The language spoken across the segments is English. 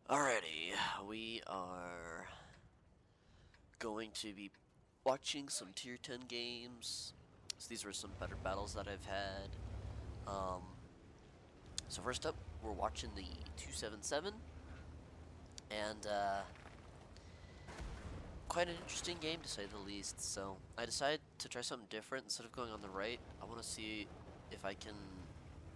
Alrighty, we are going to be watching some tier 10 games. So these were some better battles that I've had. Um, so first up, we're watching the 277, and quite an interesting game to say the least. So I decided to try something different. Instead of going on the right, I want to see if I can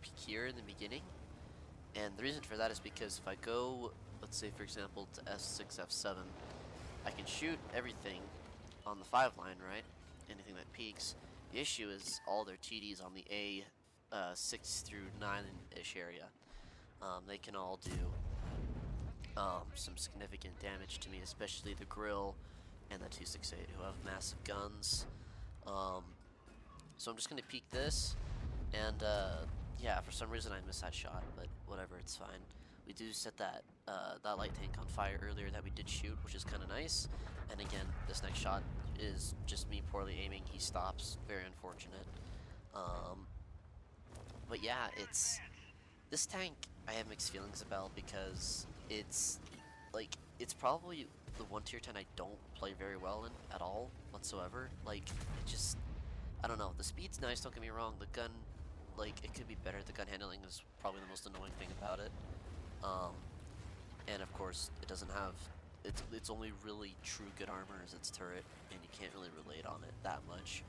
peek here in the beginning. And the reason for that is because if I go, let's say for example, to S6, F7, I can shoot everything on the 5 line, right? Anything that peaks. The issue is all their TDs on the A 6 through 9-ish area. They can all do some significant damage to me, especially the grill and the 268 who have massive guns. So I'm just going to peek this, and yeah, for some reason I missed that shot, but whatever, it's fine. We do set that that light tank on fire earlier that we did shoot, which is kind of nice. And again, this next shot is just me poorly aiming. He stops. Very unfortunate. Um, but yeah, it's this tank I have mixed feelings about because it's probably the one tier 10 I don't play very well in at all whatsoever. Like it just I don't know. The speed's nice. Don't get me wrong. The gun, like it could be better. The gun handling is probably the most annoying thing about it. Um, and of course, it doesn't have. It's only really true good armor is its turret, and you can't really relate on it that much.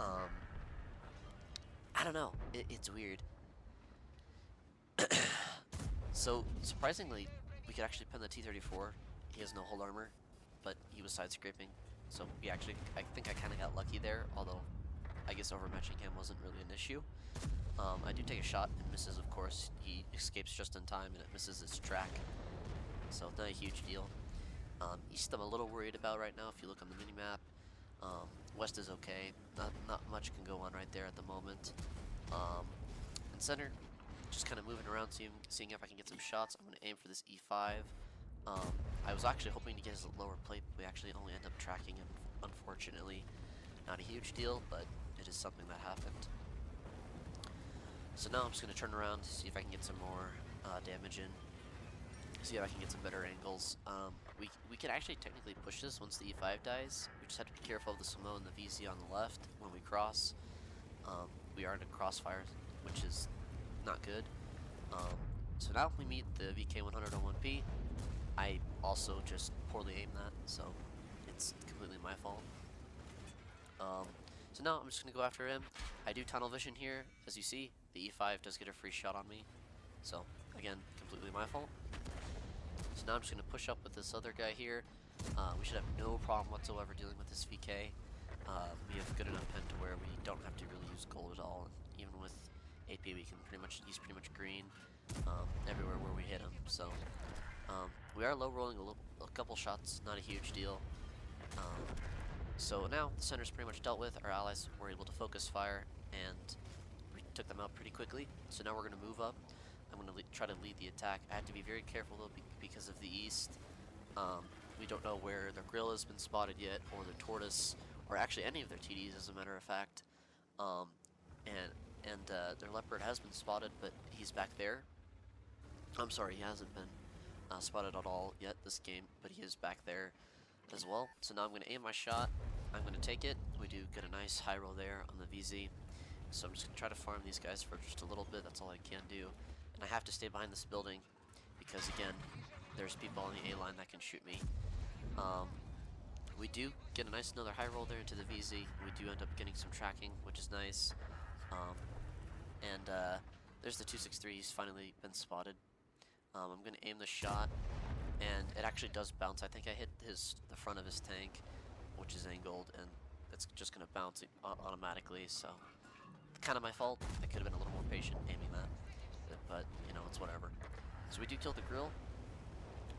Um, I don't know. It's weird. So surprisingly, we could actually pin the T-34. He has no hull armor, but he was side scraping. So we actually, I think I kind of got lucky there. Although I guess overmatching him wasn't really an issue. I do take a shot and misses, of course. He escapes just in time and it misses his track. So not a huge deal. East I'm a little worried about right now if you look on the minimap. West is okay. Not much can go on right there at the moment. And center, just kind of moving around, seeing if I can get some shots. I'm going to aim for this E5. I was actually hoping to get his lower plate, but we actually only end up tracking him, unfortunately. Not a huge deal, but it is something that happened. So now I'm just going to turn around, see if I can get some more damage in. See if I can get some better angles. We could actually technically push this once the E5 dies. We just have to be careful of the Samo and the VZ on the left when we cross. We are in a crossfire, which is not good. So now we meet the VK100-1P. I also just poorly aimed that, so it's completely my fault. So now I'm just going to go after him. I do tunnel vision here. As you see, the E5 does get a free shot on me. So, again, completely my fault. So now I'm just going to push up with this other guy here. We should have no problem whatsoever dealing with this VK. We have good enough pen to where we don't have to really use gold at all. And even with AP, we can he's pretty much green everywhere where we hit him. So, we are low rolling a couple shots, not a huge deal. So now the center's pretty much dealt with. Our allies were able to focus fire, and we took them out pretty quickly. So now we're going to move up. I'm going to try to lead the attack. I have to be very careful though because of the east. We don't know where their grill has been spotted yet, or their tortoise, or actually any of their TDs as a matter of fact. Um, and their leopard has been spotted, but he's back there. I'm sorry, he hasn't been spotted at all yet this game, but he is back there as well. So now I'm going to aim my shot. I'm going to take it. We do get a nice high roll there on the VZ. So I'm just going to try to farm these guys for just a little bit. That's all I can do. And I have to stay behind this building because, again, there's people on the A line that can shoot me. We do get a nice another high roll there into the VZ. We do end up getting some tracking, which is nice. There's the 263. He's finally been spotted. I'm going to aim the shot, and it actually does bounce. I think I hit the front of his tank, which is angled, and it's just going to bounce automatically, so kind of my fault. I could have been a little more patient aiming that, but you know, it's whatever. So we do kill the grill,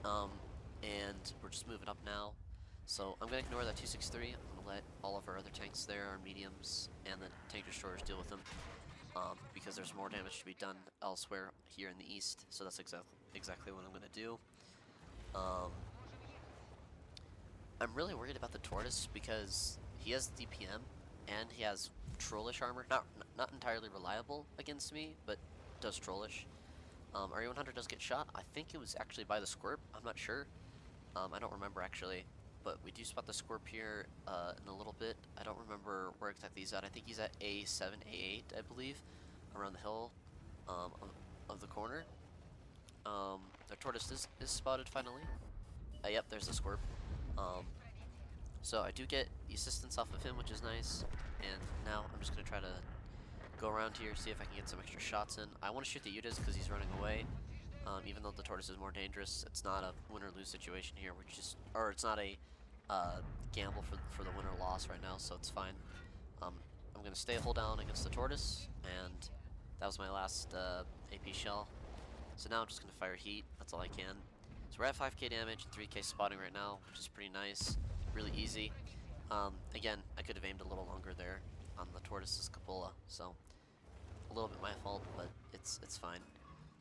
and we're just moving up now. So I'm going to ignore that 263. I'm going to let all of our other tanks there, our mediums, and the tank destroyers deal with them. Because there's more damage to be done elsewhere here in the east, so that's exactly what I'm going to do. I'm really worried about the tortoise because he has DPM and he has trollish armor. Not entirely reliable against me, but does trollish. Our A100 does get shot. I think it was actually by the squirt. I'm not sure. I don't remember actually, but we do spot the Scorp here in a little bit. I don't remember where exactly he's at. I think he's at A7, A8, I believe, around the hill um, of the corner. The tortoise is spotted finally. Yep, there's the Scorp. Um, so I do get the assistance off of him, which is nice. And now I'm just going to try to go around here, see if I can get some extra shots in. I want to shoot the Yutas because he's running away. Even though the tortoise is more dangerous, it's not a win or lose situation here. Or it's not a gamble for the win or loss right now, so it's fine. I'm gonna stay hold down against the tortoise, and that was my last AP shell. So now I'm just gonna fire heat. That's all I can. So we're at 5k damage and 3k spotting right now, which is pretty nice, really easy. Again, I could have aimed a little longer there on the tortoise's cupola, so a little bit my fault, but it's fine.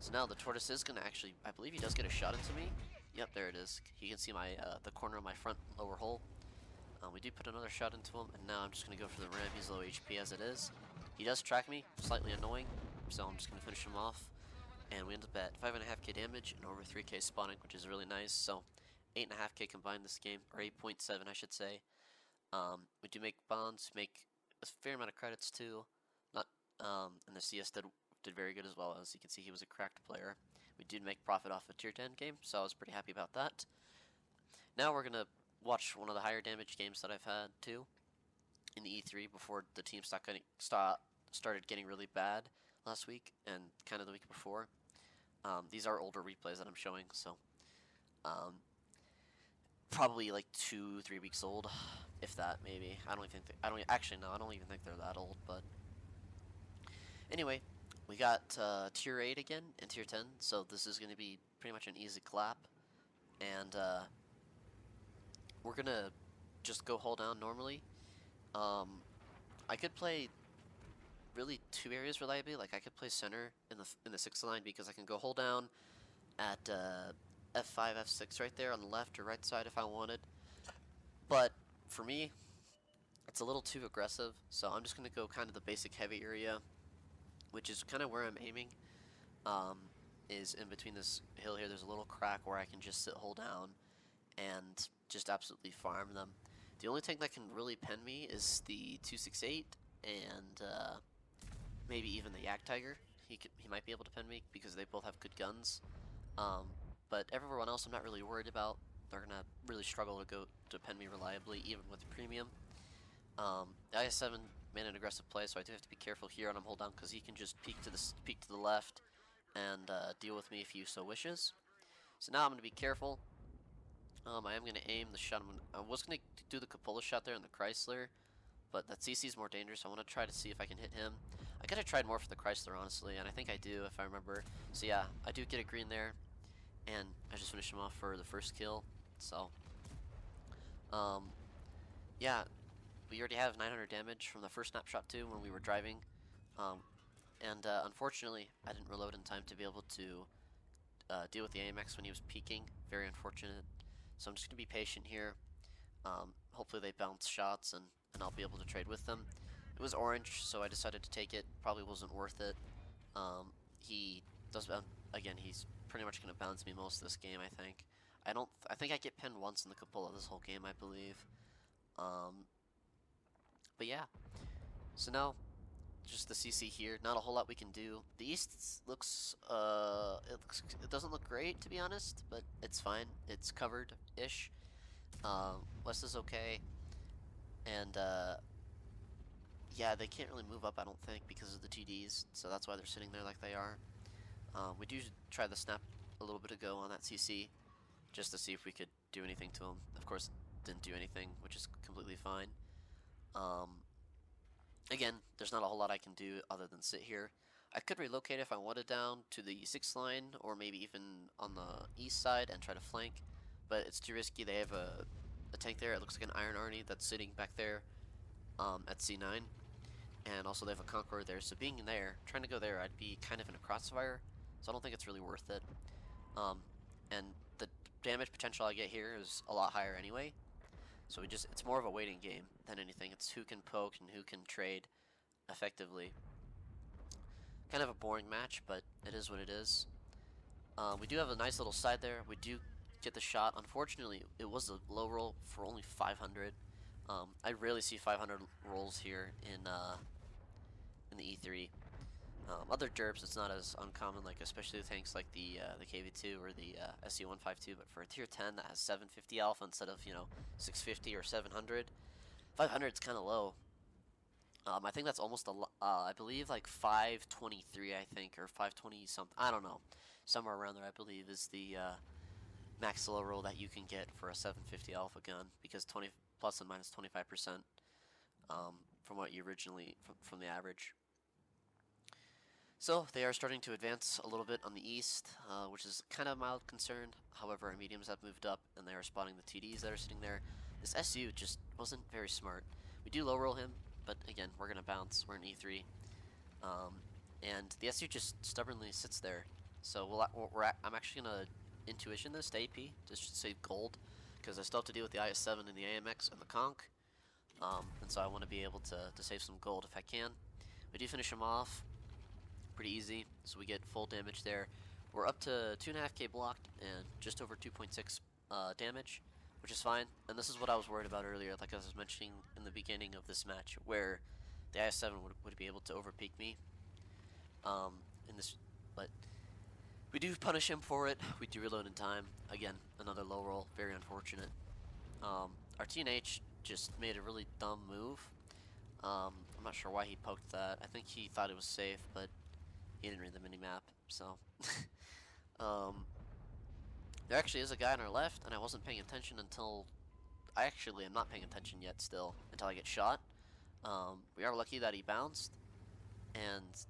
So now the tortoise is gonna actually, I believe he does get a shot into me. Yep, there it is. You can see my the corner of my front lower hole. We do put another shot into him, and now I'm just gonna go for the rim. He's low HP as it is. He does track me, slightly annoying, so I'm just gonna finish him off. And we end up at 5.5k damage and over 3k spawning, which is really nice. So 8.5k combined this game, or 8.7 I should say. We do make bonds, make a fair amount of credits too. Not and the CS did very good as well. As you can see, he was a cracked player. We did make profit off a tier 10 game, so I was pretty happy about that. Now we're gonna watch one of the higher damage games that I've had too in the E3 before the team started getting really bad last week and kind of the week before. These are older replays that I'm showing, so probably like 2-3 weeks old, if that maybe. I don't even think they're that old, but anyway, we got tier 8 again and tier 10, so this is going to be pretty much an easy clap, and we're going to just go hold down normally. I could play really two areas reliably. Like I could play center in the 6th line because I can go hold down at F5, F6 right there on the left or right side if I wanted. But for me, it's a little too aggressive, so I'm just going to go kind of the basic heavy area, which is kind of where I'm aiming. Is in between this hill here. There's a little crack where I can just sit hold down and just absolutely farm them. The only tank that can really pen me is the 268 and maybe even the Yak Tiger. He might be able to pen me because they both have good guns. But everyone else I'm not really worried about. They're gonna really struggle to pen me reliably, even with premium. The IS-7 made an aggressive play, so I do have to be careful here on him hold down because he can just peek to the left and deal with me if he so wishes. So now I'm gonna be careful. I am gonna aim the shot. I was gonna do the cupola shot there in the Chrysler, but that CC is more dangerous. I want to try to see if I can hit him. I could have tried more for the Chrysler, honestly, and I think I do if I remember. So yeah, I do get a green there, and I just finished him off for the first kill. So, yeah, we already have 900 damage from the first snapshot too when we were driving, and unfortunately, I didn't reload in time to be able to deal with the AMX when he was peeking. Very unfortunate. So I'm just gonna be patient here. Hopefully they bounce shots and I'll be able to trade with them. It was orange, so I decided to take it. Probably wasn't worth it. He does again. He's pretty much gonna bounce me most of this game. I think. I think I get pinned once in the cupola this whole game. I believe. But yeah. So now, just the CC here. Not a whole lot we can do. The east looks. It doesn't look great to be honest, but it's fine. It's covered-ish. West is okay. And yeah, they can't really move up, I don't think, because of the TDs, so that's why they're sitting there like they are. We do try the snap a little bit ago on that CC, just to see if we could do anything to him. Of course, didn't do anything, which is completely fine. Again, there's not a whole lot I can do other than sit here. I could relocate if I wanted down to the 6th line, or maybe even on the east side and try to flank, but it's too risky. They have a tank there. It looks like an Iron Arnie that's sitting back there at C9, and also they have a Conqueror there, so being there, trying to go there, I'd be kind of in a crossfire, so I don't think it's really worth it. And the damage potential I get here is a lot higher anyway, so it's more of a waiting game than anything. It's who can poke and who can trade effectively. Kind of a boring match, but it is what it is. We do have a nice little side there. We do get the shot. Unfortunately, it was a low roll for only 500. I rarely see 500 rolls here in the E3. Other derps, it's not as uncommon, like especially tanks like the KV2 or the SC152. But for a tier 10 that has 750 alpha instead of 650 or 700, 500 is kind of low. I think that's almost I believe like 523, I think, or 520 something. I don't know, somewhere around there. I believe is the max low roll that you can get for a 750 alpha gun, because 20 plus and minus 25% from what you originally from the average. So they are starting to advance a little bit on the east, which is kind of a mild concern. However, our mediums have moved up, and they are spotting the TDs that are sitting there. This SU just wasn't very smart. We do low roll him, but again, we're going to bounce. We're in E3. And the SU just stubbornly sits there. So I'm actually going to intuition this to AP, just to save gold, because I still have to deal with the IS-7 and the AMX and the Conch. And so I want to be able to save some gold if I can. We do finish him off pretty easy, so we get full damage there. We're up to 2.5k blocked and just over 2.6 damage, which is fine. And this is what I was worried about earlier, like I was mentioning in the beginning of this match, where the IS-7 would be able to overpeak me in this, but we do punish him for it. We do reload in time. Again, another low roll, very unfortunate. Our TNH just made a really dumb move. I'm not sure why he poked that. I think he thought it was safe, but he didn't read the minimap, so. There actually is a guy on our left, and I wasn't paying attention until. I actually am not paying attention yet still, until I get shot. We are lucky that he bounced, and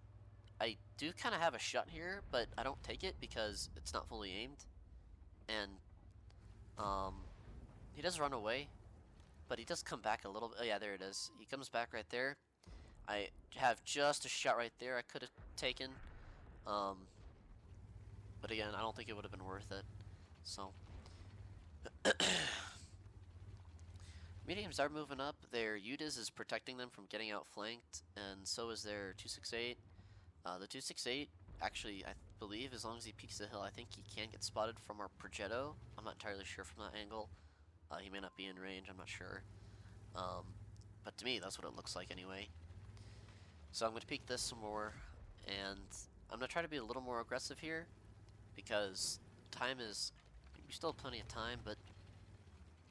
I do kind of have a shot here, but I don't take it because it's not fully aimed. And he does run away, but he does come back a little bit. Oh yeah, there it is. He comes back right there. I have just a shot right there I could have taken. But again, I don't think it would have been worth it. So mediums are moving up. Their UDIS is protecting them from getting outflanked, and so is their 268. The 268, actually, I believe, as long as he peeks the hill, I think he can get spotted from our Progetto. I'm not entirely sure from that angle. He may not be in range, I'm not sure. But to me, that's what it looks like anyway. So I'm going to peek this some more, and I'm going to try to be a little more aggressive here, because time is, we still have plenty of time, but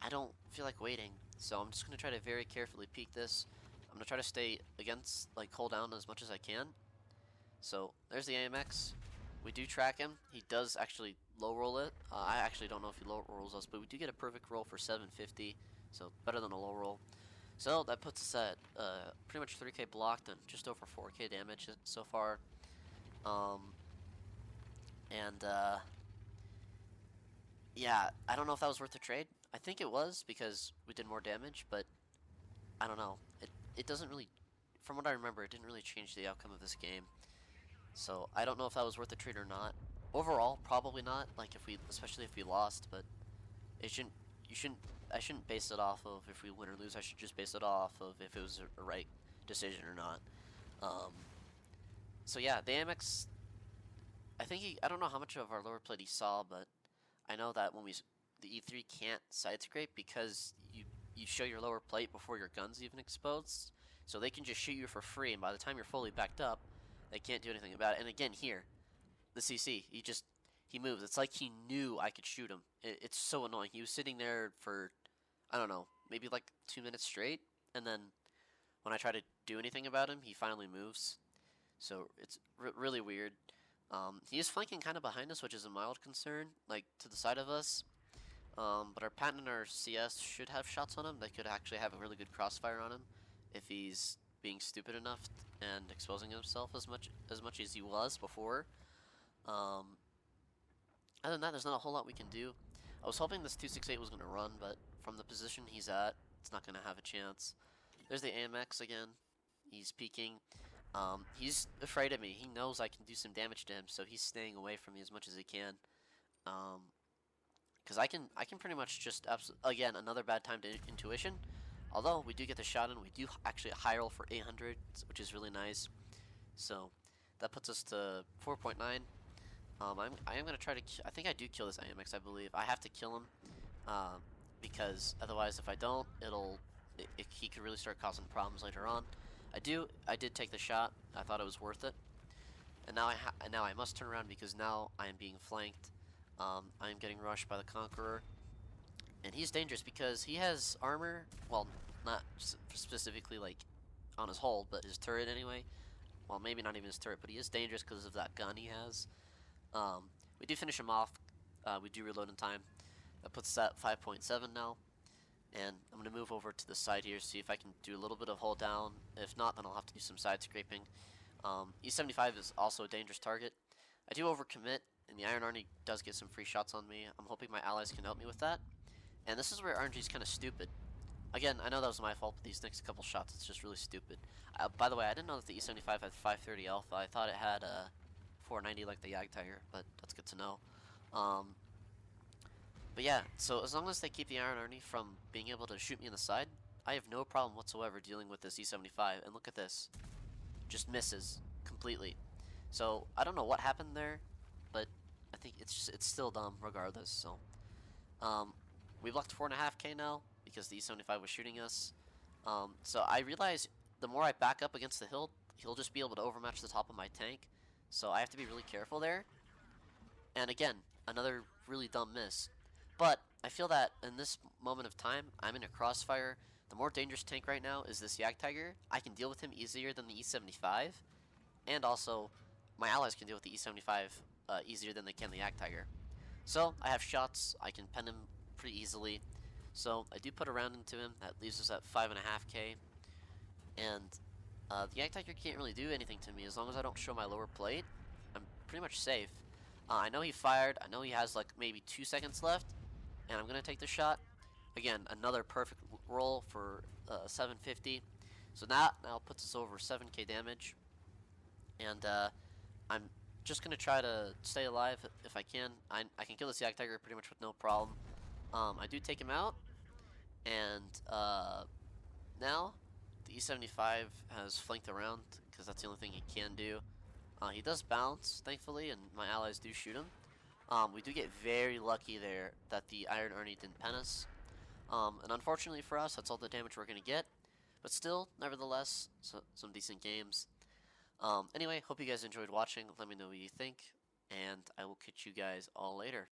I don't feel like waiting. So I'm just going to try to very carefully peek this. I'm going to try to stay against, like, hold down as much as I can. So there's the AMX. We do track him. He does actually low roll it. I actually don't know if he low rolls us, but we do get a perfect roll for 750, so better than a low roll. So that puts us at pretty much 3k blocked and just over 4k damage so far. Yeah, I don't know if that was worth the trade. I think it was, because we did more damage, but I don't know. It doesn't really, from what I remember, it didn't really change the outcome of this game. So I don't know if that was worth the trade or not. Overall, probably not. Like especially if we lost, but I shouldn't base it off of if we win or lose. I should just base it off of if it was a right decision or not. So yeah, the Amex. I don't know how much of our lower plate he saw, but I know that when the E3 can't side scrape because you show your lower plate before your gun's even exposed, so they can just shoot you for free, and by the time you're fully backed up, they can't do anything about it. And again, here, the CC, he moves. It's like he knew I could shoot him. It's so annoying. He was sitting there for, I don't know, maybe like 2 minutes straight, and then when I try to do anything about him, he finally moves. So it's really weird. He is flanking kind of behind us, which is a mild concern, like to the side of us. But our Patton and our CS should have shots on him. They could actually have a really good crossfire on him if he's being stupid enough and exposing himself as much as he was before. Other than that, there's not a whole lot we can do. I was hoping this 268 was going to run, but from the position he's at, it's not going to have a chance. There's the AMX again. He's peeking. He's afraid of me. He knows I can do some damage to him, so he's staying away from me as much as he can. Because I can pretty much just again, another bad time to intuition. Although we do get the shot in, we do actually high roll for 800, which is really nice. So that puts us to 4.9. I am gonna try to. I think I do kill this AMX. I believe I have to kill him, um, because otherwise, if I don't, he could really start causing problems later on. I did take the shot. I thought it was worth it, and now I must turn around because now I am being flanked. I am getting rushed by the Conqueror, and he's dangerous because he has armor. Well, not specifically like on his hull, but his turret anyway. Well, maybe not even his turret, but he is dangerous because of that gun he has. Um, we do finish him off. We do reload in time. That puts us at 5.7 now. And I'm going to move over to the side here, see if I can do a little bit of hold down. If not, then I'll have to do some side scraping. E75 is also a dangerous target. I do overcommit, and the Iron Army does get some free shots on me. I'm hoping my allies can help me with that. And this is where RNG is kind of stupid. Again, I know that was my fault, but these next couple shots, it's just really stupid. By the way, I didn't know that the E75 had 530 alpha. I thought it had 490 like the Yag Tiger, but that's good to know. Um, but yeah, so as long as they keep the Iron Army from being able to shoot me in the side, I have no problem whatsoever dealing with this E75. And look at this, just misses completely. So I don't know what happened there, but I think it's still dumb regardless. So um, we've locked 4.5K now because the E75 was shooting us. So I realize the more I back up against the hill, he'll just be able to overmatch the top of my tank. So I have to be really careful there. And again, another really dumb miss. But I feel that in this moment of time, I'm in a crossfire. The more dangerous tank right now is this Yak Tiger. I can deal with him easier than the E75. And also, my allies can deal with the E75 easier than they can the Yak Tiger. So I have shots. I can pen him pretty easily. So I do put a round into him. That leaves us at 5.5K. And the Yak Tiger can't really do anything to me as long as I don't show my lower plate. I'm pretty much safe. I know he fired. I know he has like maybe 2 seconds left, and I'm gonna take the shot. Again, another perfect roll for 750. So that now puts us over 7K damage, and I'm just gonna try to stay alive if I can. I can kill this Yak Tiger pretty much with no problem. I do take him out, and now the E75 has flanked around because that's the only thing he can do. He does bounce, thankfully, and my allies do shoot him. We do get very lucky there that the Iron Arnie didn't pen us. And unfortunately for us, that's all the damage we're going to get. But still, nevertheless, some decent games. Anyway, hope you guys enjoyed watching. Let me know what you think, and I will catch you guys all later.